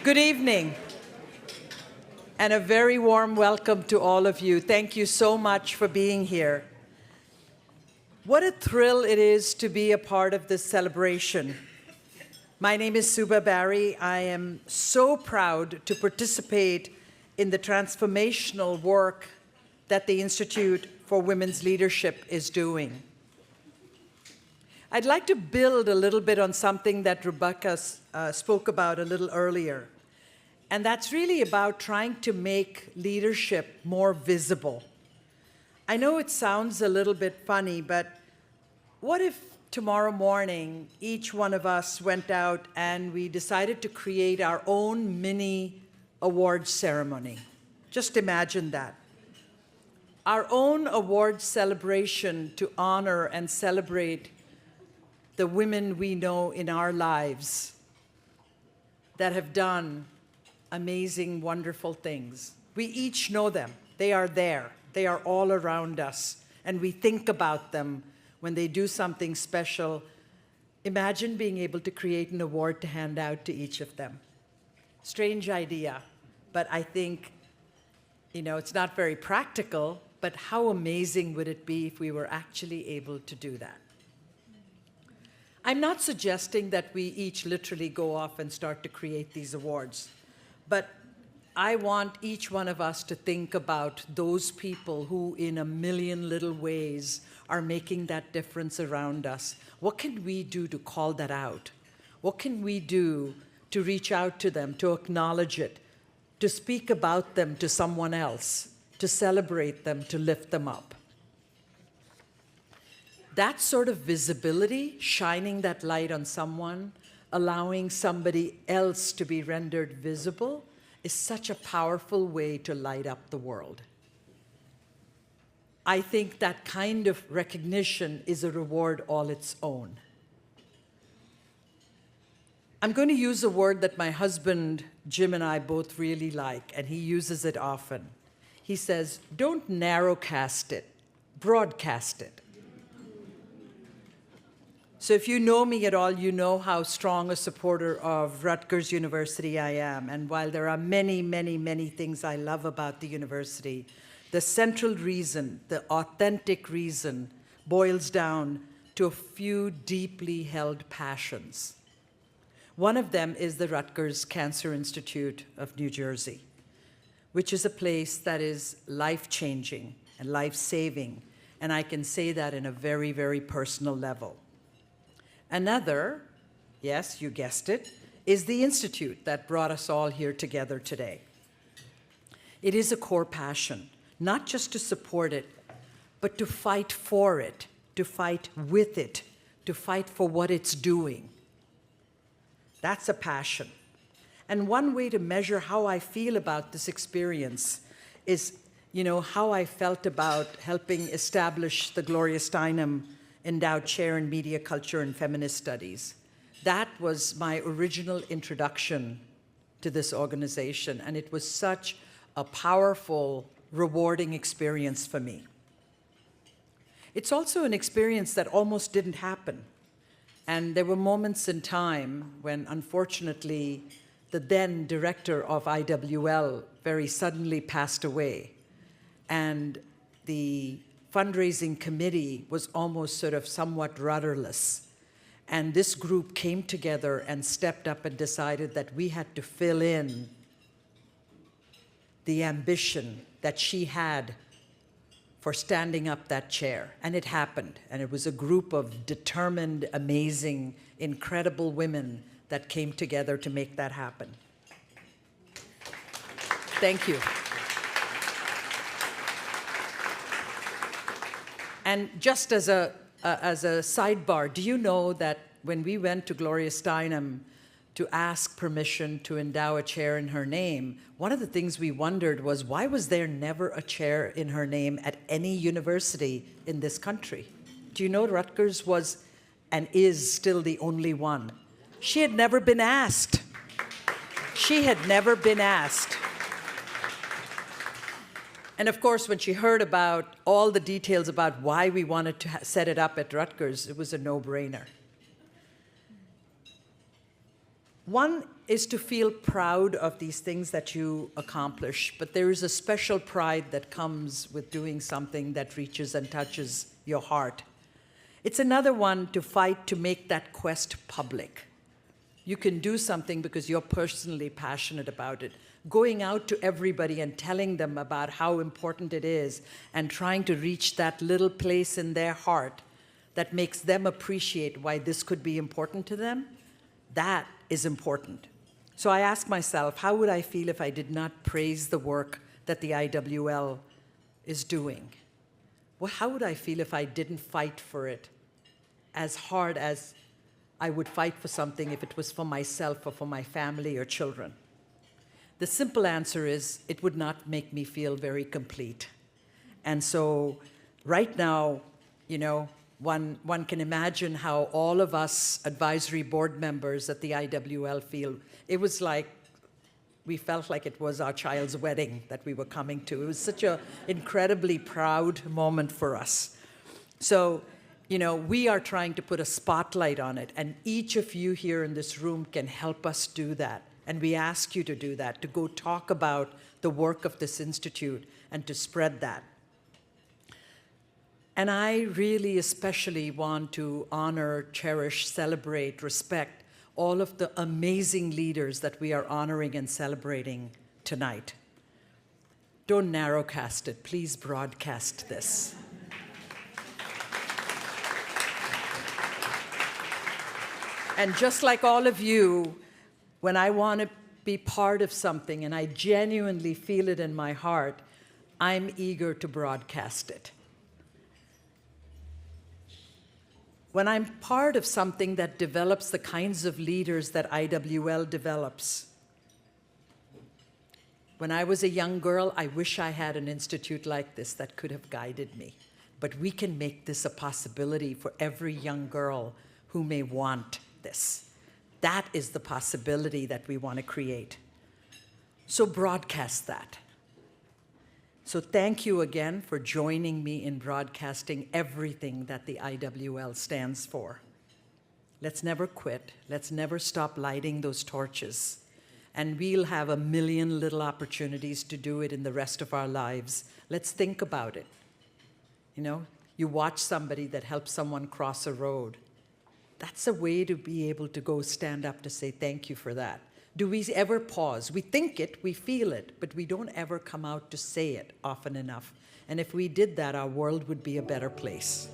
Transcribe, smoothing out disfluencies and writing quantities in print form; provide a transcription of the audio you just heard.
Good evening, and a very warm welcome to all of you. Thank you so much for being here. What a thrill it is to be a part of this celebration. My name is Subha V. I am so proud to participate in the transformational work that the Institute for Women's Leadership is doing. I'd like to build a little bit on something that Rebecca spoke about a little earlier. And that's really about trying to make leadership more visible. I know it sounds a little bit funny, but what if tomorrow morning each one of us went out and we decided to create our own mini awards ceremony? Just imagine that. Our own awards celebration to honor and celebrate the women we know in our lives that have done amazing, wonderful things. We each know them. They are there. They are all around us. And we think about them when they do something special. Imagine being able to create an award to hand out to each of them. Strange idea, but I think, it's not very practical, but how amazing would it be if we were actually able to do that? I'm not suggesting that we each literally go off and start to create these awards, but I want each one of us to think about those people who, in a million little ways, are making that difference around us. What can we do to call that out? What can we do to reach out to them, to acknowledge it, to speak about them to someone else, to celebrate them, to lift them up? That sort of visibility, shining that light on someone, allowing somebody else to be rendered visible, is such a powerful way to light up the world. I think that kind of recognition is a reward all its own. I'm going to use a word that my husband, Jim, and I both really like, and he uses it often. He says, don't narrowcast it, broadcast it. So if you know me at all, you know how strong a supporter of Rutgers University I am. And while there are many, many, many things I love about the university, the central reason, the authentic reason, boils down to a few deeply held passions. One of them is the Rutgers Cancer Institute of New Jersey, which is a place that is life-changing and life-saving. And I can say that in a very, very personal level. Another, yes, you guessed it, is the Institute that brought us all here together today. It is a core passion, not just to support it, but to fight for it, to fight with it, to fight for what it's doing. That's a passion. And one way to measure how I feel about this experience is, how I felt about helping establish the Gloria Steinem Endowed Chair in Media, Culture, and Feminist Studies. That was my original introduction to this organization, and it was such a powerful, rewarding experience for me. It's also an experience that almost didn't happen. And there were moments in time when, unfortunately, the then director of IWL very suddenly passed away. And the fundraising committee was almost sort of somewhat rudderless. And this group came together and stepped up and decided that we had to fill in the ambition that she had for standing up that chair. And it happened. And it was a group of determined, amazing, incredible women that came together to make that happen. Thank you. And just as a sidebar, do you know that when we went to Gloria Steinem to ask permission to endow a chair in her name, one of the things we wondered was, why was there never a chair in her name at any university in this country? Do you know Rutgers was and is still the only one? She had never been asked. She had never been asked. And of course, when she heard about all the details about why we wanted to set it up at Rutgers, it was a no-brainer. One is to feel proud of these things that you accomplish, but there is a special pride that comes with doing something that reaches and touches your heart. It's another one to fight to make that quest public. You can do something because you're personally passionate about it. Going out to everybody and telling them about how important it is and trying to reach that little place in their heart that makes them appreciate why this could be important to them, that is important. So I ask myself, how would I feel if I did not praise the work that the IWL is doing? Well, how would I feel if I didn't fight for it as hard as I would fight for something if it was for myself or for my family or children? The simple answer is it would not make me feel very complete. And so right now, you know, one can imagine how all of us advisory board members at the IWL feel. It was like we felt like it was our child's wedding that we were coming to. It was such an incredibly proud moment for us. So, you know, we are trying to put a spotlight on it, and each of you here in this room can help us do that. And we ask you to do that, to go talk about the work of this institute and to spread that. And I really especially want to honor, cherish, celebrate, respect all of the amazing leaders that we are honoring and celebrating tonight. Don't narrowcast it, please broadcast this. And just like all of you, when I want to be part of something and I genuinely feel it in my heart, I'm eager to broadcast it. When I'm part of something that develops the kinds of leaders that IWL develops. When I was a young girl, I wish I had an institute like this that could have guided me. But we can make this a possibility for every young girl who may want this. That is the possibility that we want to create. So broadcast that. So thank you again for joining me in broadcasting everything that the IWL stands for. Let's never quit. Let's never stop lighting those torches. And we'll have a million little opportunities to do it in the rest of our lives. Let's think about it. You know, you watch somebody that helps someone cross a road. That's a way to be able to go stand up to say thank you for that. Do we ever pause? We think it, we feel it, but we don't ever come out to say it often enough. And if we did that, our world would be a better place.